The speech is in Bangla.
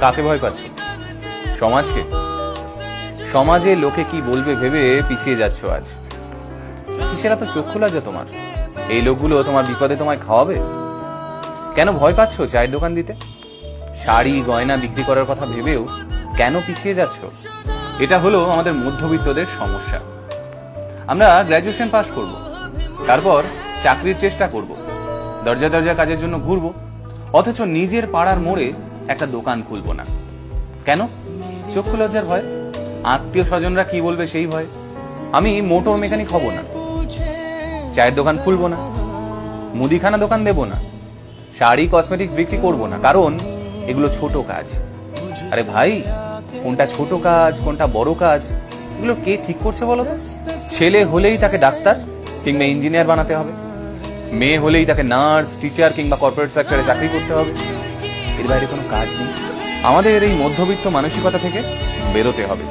কাকে ভয় পাচ্ছ? সমাজকে? সমাজে লোকে কি বলবে ভেবে পিছিয়ে যাচ্ছ আজ। কিসের এত চক্ষু লজ্জা তোমার? এই লোকগুলো তোমার বিপদে তোমায় খাওয়াবে? কেন ভয় পাচ্ছ চায়ের দোকান দিতে? শাড়ি গয়না বিক্রি করার কথা ভেবেও কেন পিছিয়ে যাচ্ছ? এটা হলো আমাদের মধ্যবিত্তদের সমস্যা। আমরা গ্র্যাজুয়েশন পাস করব, তারপর চাকরির চেষ্টা করব, দরজা দরজা কাজের জন্য ঘুরবো, অথচ নিজের পাড়ার মোড়ে একটা দোকান খুলবো না। কেন? চক্ষু লজ্জার ভয়, আত্মীয় স্বজনরা কি বলবে সেই ভয়। আমি মোটর মেকানিক হব না, চায়ের দোকান খুলবো না, মুদিখানা দোকান দেব না, শাড়ি কসমেটিক্স বিক্রি করব না, কারণ এগুলো ছোট কাজ। আরে ভাই, কোনটা ছোট কাজ কোনটা বড় কাজ এগুলো কে ঠিক করছে বলো তো? ছেলে হলেই তাকে ডাক্তার কিংবা ইঞ্জিনিয়ার বানাতে হবে, মেয়ে হলেই তাকে নার্স, টিচার কিংবা কর্পোরেট সেক্টরে চাকরি করতে হবে। এর বাইরে কোনো কাজ নেই। আমাদের এই মধ্যবিত্ত মানসিকতা থেকে বেরোতে হবে।